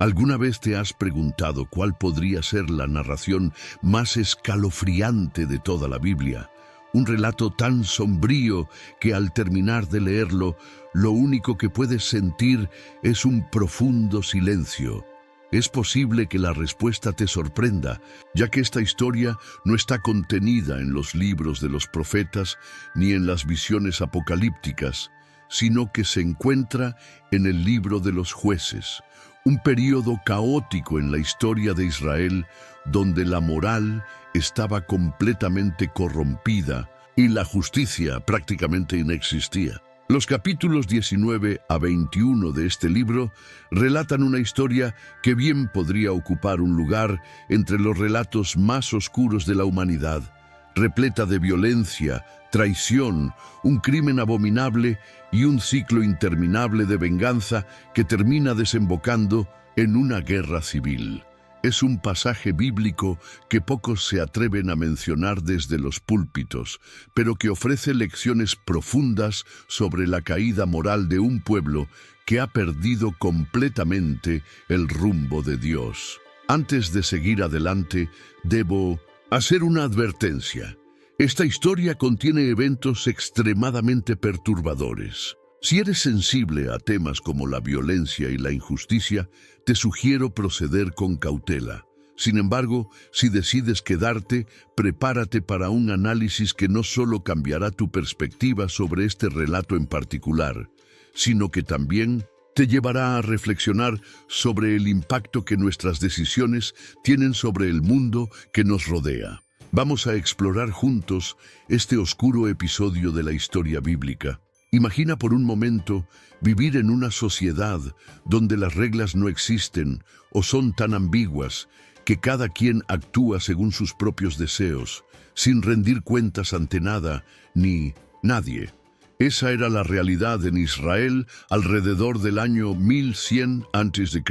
¿Alguna vez te has preguntado cuál podría ser la narración más escalofriante de toda la Biblia? Un relato tan sombrío que al terminar de leerlo, lo único que puedes sentir es un profundo silencio. Es posible que la respuesta te sorprenda, ya que esta historia no está contenida en los libros de los profetas ni en las visiones apocalípticas, sino que se encuentra en el libro de los Jueces, un período caótico en la historia de Israel donde la moral estaba completamente corrompida y la justicia prácticamente inexistía. Los capítulos 19 a 21 de este libro relatan una historia que bien podría ocupar un lugar entre los relatos más oscuros de la humanidad, repleta de violencia, traición, un crimen abominable y un ciclo interminable de venganza que termina desembocando en una guerra civil. Es un pasaje bíblico que pocos se atreven a mencionar desde los púlpitos, pero que ofrece lecciones profundas sobre la caída moral de un pueblo que ha perdido completamente el rumbo de Dios. Antes de seguir adelante, debo hacer una advertencia. Esta historia contiene eventos extremadamente perturbadores. Si eres sensible a temas como la violencia y la injusticia, te sugiero proceder con cautela. Sin embargo, si decides quedarte, prepárate para un análisis que no solo cambiará tu perspectiva sobre este relato en particular, sino que también te llevará a reflexionar sobre el impacto que nuestras decisiones tienen sobre el mundo que nos rodea. Vamos a explorar juntos este oscuro episodio de la historia bíblica. Imagina por un momento vivir en una sociedad donde las reglas no existen o son tan ambiguas que cada quien actúa según sus propios deseos, sin rendir cuentas ante nada ni nadie. Esa era la realidad en Israel alrededor del año 1100 a.C.,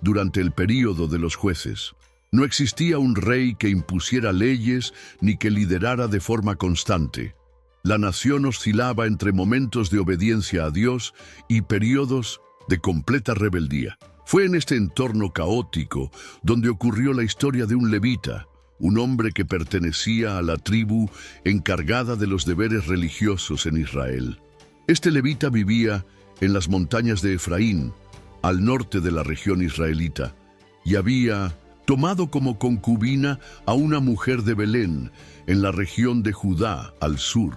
durante el período de los jueces. No existía un rey que impusiera leyes ni que liderara de forma constante. La nación oscilaba entre momentos de obediencia a Dios y periodos de completa rebeldía. Fue en este entorno caótico donde ocurrió la historia de un levita, un hombre que pertenecía a la tribu encargada de los deberes religiosos en Israel. Este levita vivía en las montañas de Efraín, al norte de la región israelita, y había tomado como concubina a una mujer de Belén, en la región de Judá, al sur.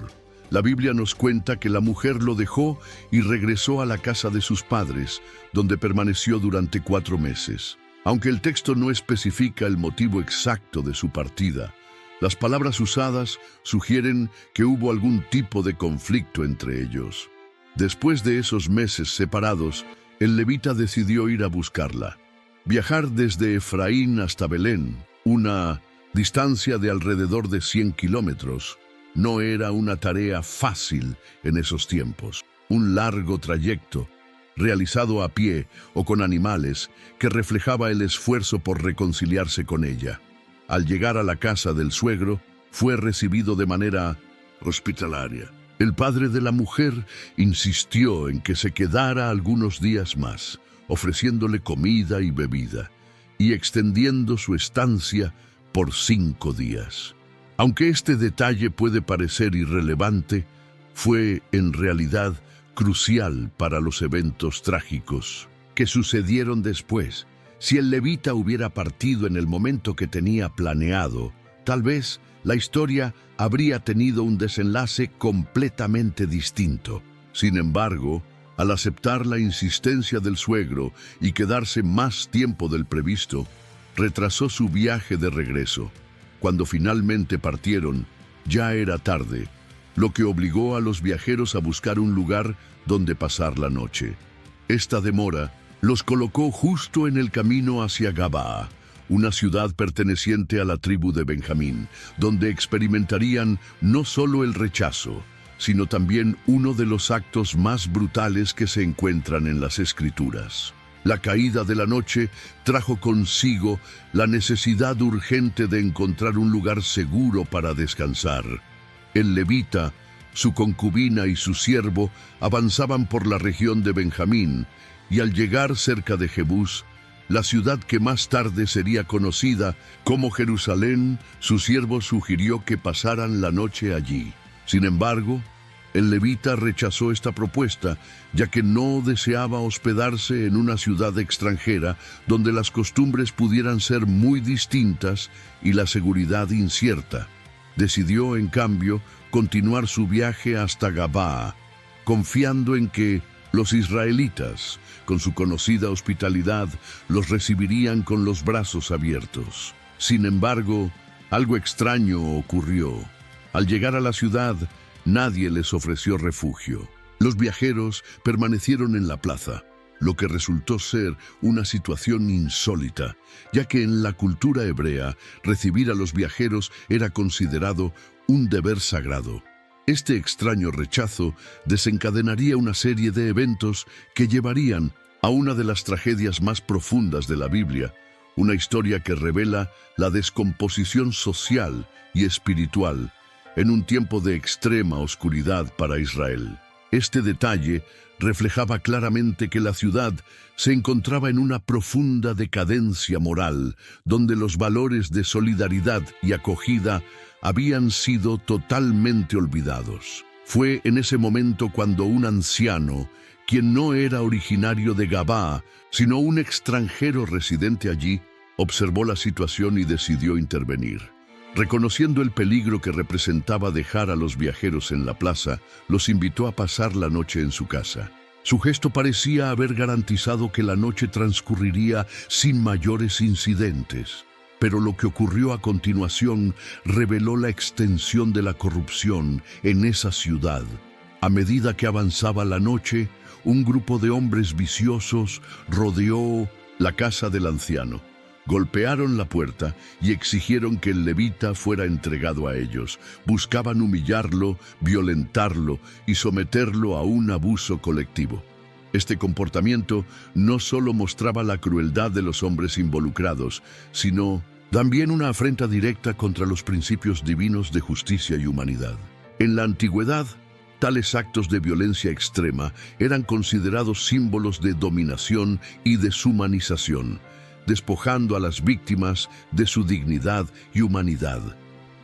La Biblia nos cuenta que la mujer lo dejó y regresó a la casa de sus padres, donde permaneció durante 4 meses. Aunque el texto no especifica el motivo exacto de su partida, las palabras usadas sugieren que hubo algún tipo de conflicto entre ellos. Después de esos meses separados, el levita decidió ir a buscarla. Viajar desde Efraín hasta Belén, una distancia de alrededor de 100 kilómetros, no era una tarea fácil en esos tiempos. Un largo trayecto, realizado a pie o con animales, que reflejaba el esfuerzo por reconciliarse con ella. Al llegar a la casa del suegro, fue recibido de manera hospitalaria. El padre de la mujer insistió en que se quedara algunos días más, ofreciéndole comida y bebida, y extendiendo su estancia por 5 días. Aunque este detalle puede parecer irrelevante, fue en realidad crucial para los eventos trágicos que sucedieron después. Si el levita hubiera partido en el momento que tenía planeado, tal vez la historia habría tenido un desenlace completamente distinto. Sin embargo, al aceptar la insistencia del suegro y quedarse más tiempo del previsto, retrasó su viaje de regreso. Cuando finalmente partieron, ya era tarde, lo que obligó a los viajeros a buscar un lugar donde pasar la noche. Esta demora los colocó justo en el camino hacia Gabaa, una ciudad perteneciente a la tribu de Benjamín, donde experimentarían no solo el rechazo, sino también uno de los actos más brutales que se encuentran en las Escrituras. La caída de la noche trajo consigo la necesidad urgente de encontrar un lugar seguro para descansar. El levita, su concubina y su siervo avanzaban por la región de Benjamín, y al llegar cerca de Jebús, la ciudad que más tarde sería conocida como Jerusalén, su siervo sugirió que pasaran la noche allí. Sin embargo, el levita rechazó esta propuesta, ya que no deseaba hospedarse en una ciudad extranjera donde las costumbres pudieran ser muy distintas y la seguridad incierta. Decidió, en cambio, continuar su viaje hasta Gabaa, confiando en que los israelitas, con su conocida hospitalidad, los recibirían con los brazos abiertos. Sin embargo, algo extraño ocurrió. Al llegar a la ciudad, nadie les ofreció refugio. Los viajeros permanecieron en la plaza, lo que resultó ser una situación insólita, ya que en la cultura hebrea recibir a los viajeros era considerado un deber sagrado. Este extraño rechazo desencadenaría una serie de eventos que llevarían a una de las tragedias más profundas de la Biblia, una historia que revela la descomposición social y espiritual en un tiempo de extrema oscuridad para Israel. Este detalle reflejaba claramente que la ciudad se encontraba en una profunda decadencia moral, donde los valores de solidaridad y acogida habían sido totalmente olvidados. Fue en ese momento cuando un anciano, quien no era originario de Gabaa, sino un extranjero residente allí, observó la situación y decidió intervenir. Reconociendo el peligro que representaba dejar a los viajeros en la plaza, los invitó a pasar la noche en su casa. Su gesto parecía haber garantizado que la noche transcurriría sin mayores incidentes. Pero lo que ocurrió a continuación reveló la extensión de la corrupción en esa ciudad. A medida que avanzaba la noche, un grupo de hombres viciosos rodeó la casa del anciano. Golpearon la puerta y exigieron que el levita fuera entregado a ellos. Buscaban humillarlo, violentarlo y someterlo a un abuso colectivo. Este comportamiento no solo mostraba la crueldad de los hombres involucrados, sino también una afrenta directa contra los principios divinos de justicia y humanidad. En la antigüedad, tales actos de violencia extrema eran considerados símbolos de dominación y deshumanización, despojando a las víctimas de su dignidad y humanidad.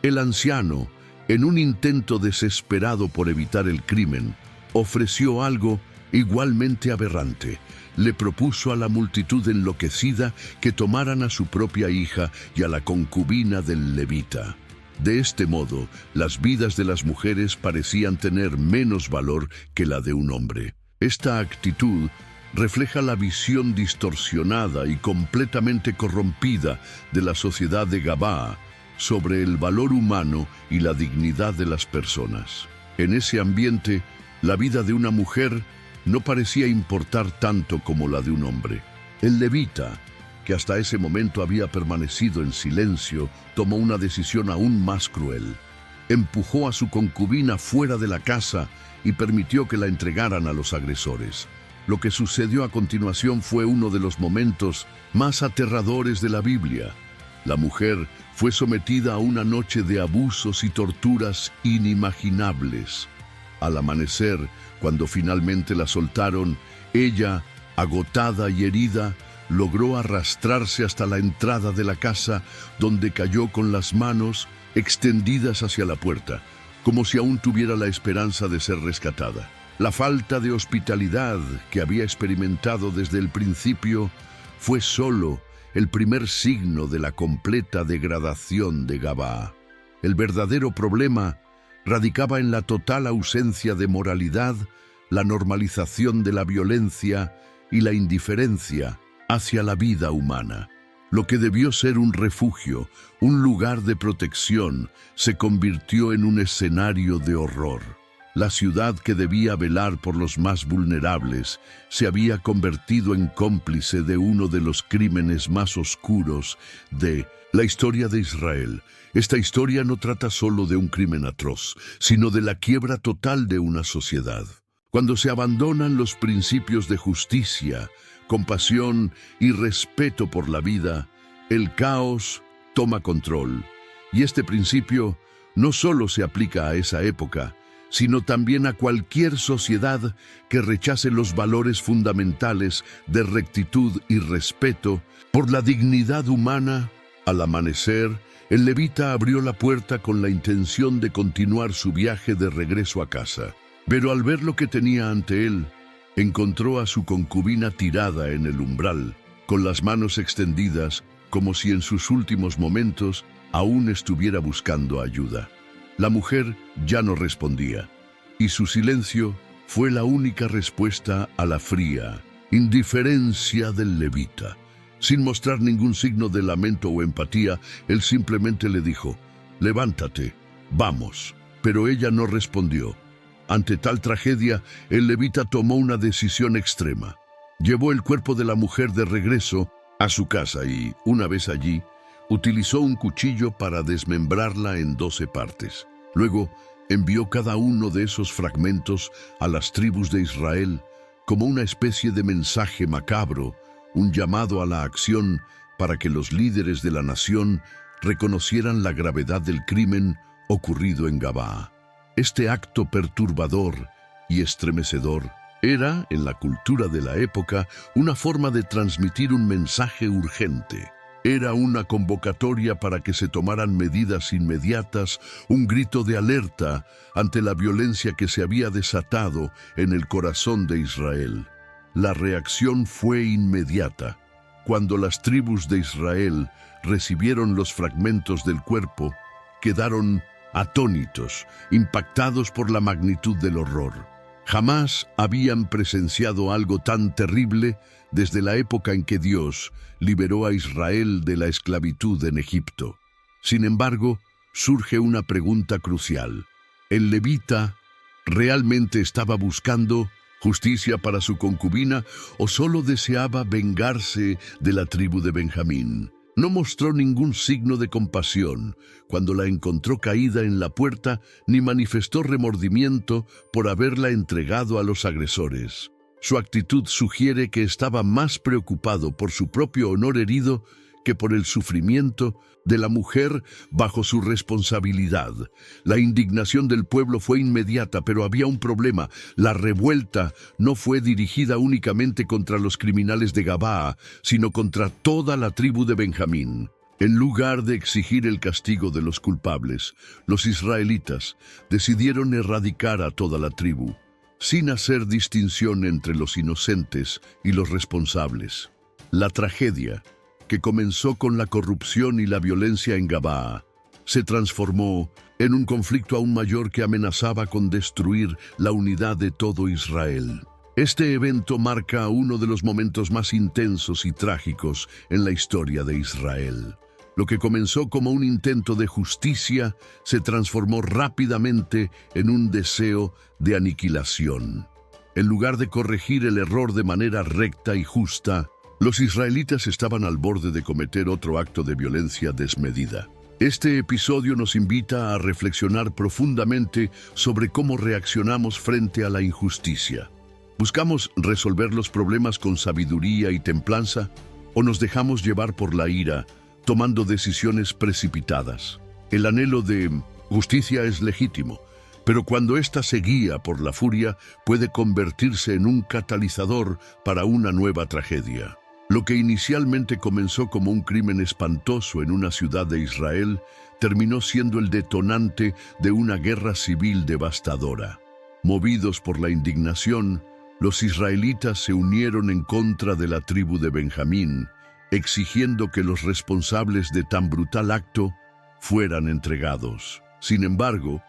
El anciano, en un intento desesperado por evitar el crimen, ofreció algo igualmente aberrante. Le propuso a la multitud enloquecida que tomaran a su propia hija y a la concubina del levita. De este modo, las vidas de las mujeres parecían tener menos valor que la de un hombre. Esta actitud refleja la visión distorsionada y completamente corrompida de la sociedad de Gabaa sobre el valor humano y la dignidad de las personas. En ese ambiente, la vida de una mujer no parecía importar tanto como la de un hombre. El levita, que hasta ese momento había permanecido en silencio, tomó una decisión aún más cruel. Empujó a su concubina fuera de la casa y permitió que la entregaran a los agresores. Lo que sucedió a continuación fue uno de los momentos más aterradores de la Biblia. La mujer fue sometida a una noche de abusos y torturas inimaginables. Al amanecer, cuando finalmente la soltaron, ella, agotada y herida, logró arrastrarse hasta la entrada de la casa, donde cayó con las manos extendidas hacia la puerta, como si aún tuviera la esperanza de ser rescatada. La falta de hospitalidad que había experimentado desde el principio fue solo el primer signo de la completa degradación de Gabaa. El verdadero problema radicaba en la total ausencia de moralidad, la normalización de la violencia y la indiferencia hacia la vida humana. Lo que debió ser un refugio, un lugar de protección, se convirtió en un escenario de horror. La ciudad que debía velar por los más vulnerables se había convertido en cómplice de uno de los crímenes más oscuros de la historia de Israel. Esta historia no trata solo de un crimen atroz, sino de la quiebra total de una sociedad. Cuando se abandonan los principios de justicia, compasión y respeto por la vida, el caos toma control. Y este principio no solo se aplica a esa época, sino también a cualquier sociedad que rechace los valores fundamentales de rectitud y respeto por la dignidad humana. Al amanecer, el levita abrió la puerta con la intención de continuar su viaje de regreso a casa. Pero al ver lo que tenía ante él, encontró a su concubina tirada en el umbral, con las manos extendidas, como si en sus últimos momentos aún estuviera buscando ayuda. La mujer ya no respondía, y su silencio fue la única respuesta a la fría indiferencia del levita. Sin mostrar ningún signo de lamento o empatía, él simplemente le dijo: «Levántate, vamos». Pero ella no respondió. Ante tal tragedia, el levita tomó una decisión extrema. Llevó el cuerpo de la mujer de regreso a su casa y, una vez allí, utilizó un cuchillo para desmembrarla en 12 partes. Luego, envió cada uno de esos fragmentos a las tribus de Israel como una especie de mensaje macabro, un llamado a la acción para que los líderes de la nación reconocieran la gravedad del crimen ocurrido en Gabaa. Este acto perturbador y estremecedor era, en la cultura de la época, una forma de transmitir un mensaje urgente. Era una convocatoria para que se tomaran medidas inmediatas, un grito de alerta ante la violencia que se había desatado en el corazón de Israel. La reacción fue inmediata. Cuando las tribus de Israel recibieron los fragmentos del cuerpo, quedaron atónitos, impactados por la magnitud del horror. Jamás habían presenciado algo tan terrible desde la época en que Dios liberó a Israel de la esclavitud en Egipto. Sin embargo, surge una pregunta crucial. ¿El levita realmente estaba buscando justicia para su concubina o solo deseaba vengarse de la tribu de Benjamín? No mostró ningún signo de compasión cuando la encontró caída en la puerta, ni manifestó remordimiento por haberla entregado a los agresores. Su actitud sugiere que estaba más preocupado por su propio honor herido que por el sufrimiento de la mujer bajo su responsabilidad. La indignación del pueblo fue inmediata, pero había un problema. La revuelta no fue dirigida únicamente contra los criminales de Gabaa, sino contra toda la tribu de Benjamín. En lugar de exigir el castigo de los culpables, los israelitas decidieron erradicar a toda la tribu, sin hacer distinción entre los inocentes y los responsables. La tragedia, que comenzó con la corrupción y la violencia en Gabaa, se transformó en un conflicto aún mayor que amenazaba con destruir la unidad de todo Israel. Este evento marca uno de los momentos más intensos y trágicos en la historia de Israel. Lo que comenzó como un intento de justicia se transformó rápidamente en un deseo de aniquilación. En lugar de corregir el error de manera recta y justa, los israelitas estaban al borde de cometer otro acto de violencia desmedida. Este episodio nos invita a reflexionar profundamente sobre cómo reaccionamos frente a la injusticia. ¿Buscamos resolver los problemas con sabiduría y templanza o nos dejamos llevar por la ira, tomando decisiones precipitadas? El anhelo de justicia es legítimo, pero cuando ésta se guía por la furia, puede convertirse en un catalizador para una nueva tragedia. Lo que inicialmente comenzó como un crimen espantoso en una ciudad de Israel, terminó siendo el detonante de una guerra civil devastadora. Movidos por la indignación, los israelitas se unieron en contra de la tribu de Benjamín, exigiendo que los responsables de tan brutal acto fueran entregados. Sin embargo,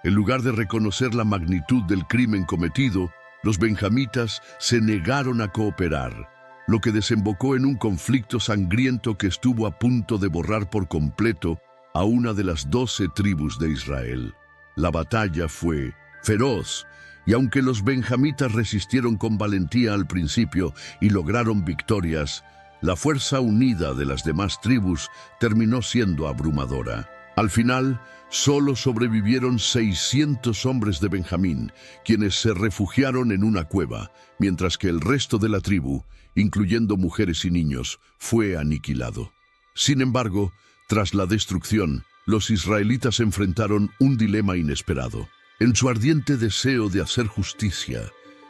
en lugar de reconocer la magnitud del crimen cometido, los benjamitas se negaron a cooperar, lo que desembocó en un conflicto sangriento que estuvo a punto de borrar por completo a una de las 12 tribus de Israel. La batalla fue feroz, y aunque los benjamitas resistieron con valentía al principio y lograron victorias, la fuerza unida de las demás tribus terminó siendo abrumadora. Al final, solo sobrevivieron 600 hombres de Benjamín, quienes se refugiaron en una cueva, mientras que el resto de la tribu, incluyendo mujeres y niños, fue aniquilado. Sin embargo, tras la destrucción, los israelitas enfrentaron un dilema inesperado. En su ardiente deseo de hacer justicia,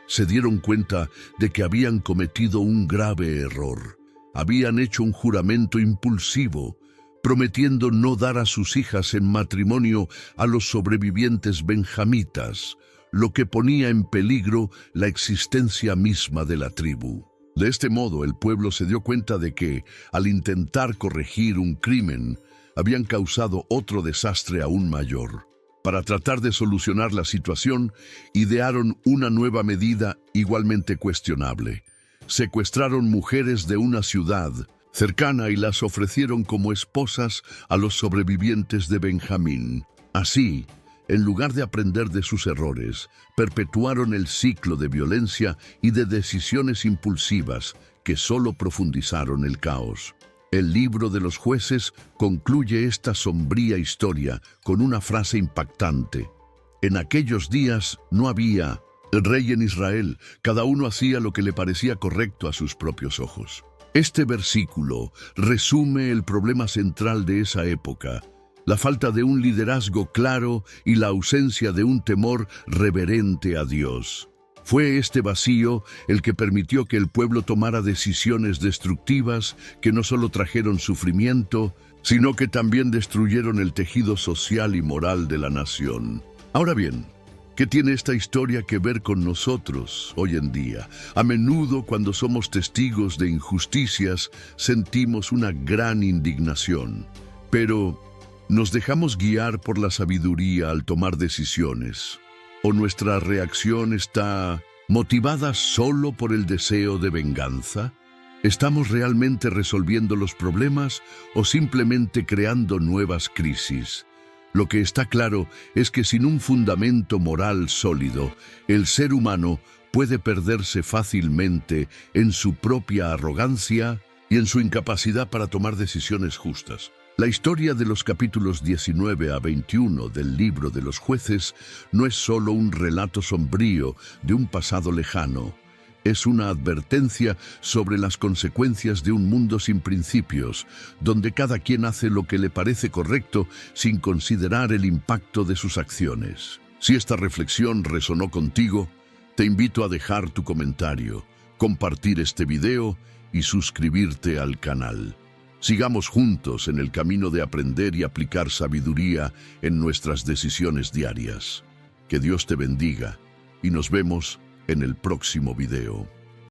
se dieron cuenta de que habían cometido un grave error. Habían hecho un juramento impulsivo, prometiendo no dar a sus hijas en matrimonio a los sobrevivientes benjamitas, lo que ponía en peligro la existencia misma de la tribu. De este modo, el pueblo se dio cuenta de que, al intentar corregir un crimen, habían causado otro desastre aún mayor. Para tratar de solucionar la situación, idearon una nueva medida igualmente cuestionable. Secuestraron mujeres de una ciudad cercana y las ofrecieron como esposas a los sobrevivientes de Benjamín. Así, en lugar de aprender de sus errores, perpetuaron el ciclo de violencia y de decisiones impulsivas que solo profundizaron el caos. El libro de los Jueces concluye esta sombría historia con una frase impactante. En aquellos días no había rey en Israel, cada uno hacía lo que le parecía correcto a sus propios ojos. Este versículo resume el problema central de esa época: la falta de un liderazgo claro y la ausencia de un temor reverente a Dios. Fue este vacío el que permitió que el pueblo tomara decisiones destructivas que no solo trajeron sufrimiento, sino que también destruyeron el tejido social y moral de la nación. Ahora bien, ¿qué tiene esta historia que ver con nosotros hoy en día? A menudo, cuando somos testigos de injusticias, sentimos una gran indignación. Pero, ¿nos dejamos guiar por la sabiduría al tomar decisiones? ¿O nuestra reacción está motivada solo por el deseo de venganza? ¿Estamos realmente resolviendo los problemas o simplemente creando nuevas crisis? Lo que está claro es que sin un fundamento moral sólido, el ser humano puede perderse fácilmente en su propia arrogancia y en su incapacidad para tomar decisiones justas. La historia de los capítulos 19 a 21 del libro de los Jueces no es solo un relato sombrío de un pasado lejano. Es una advertencia sobre las consecuencias de un mundo sin principios, donde cada quien hace lo que le parece correcto sin considerar el impacto de sus acciones. Si esta reflexión resonó contigo, te invito a dejar tu comentario, compartir este video y suscribirte al canal. Sigamos juntos en el camino de aprender y aplicar sabiduría en nuestras decisiones diarias. Que Dios te bendiga y nos vemos en el próximo video.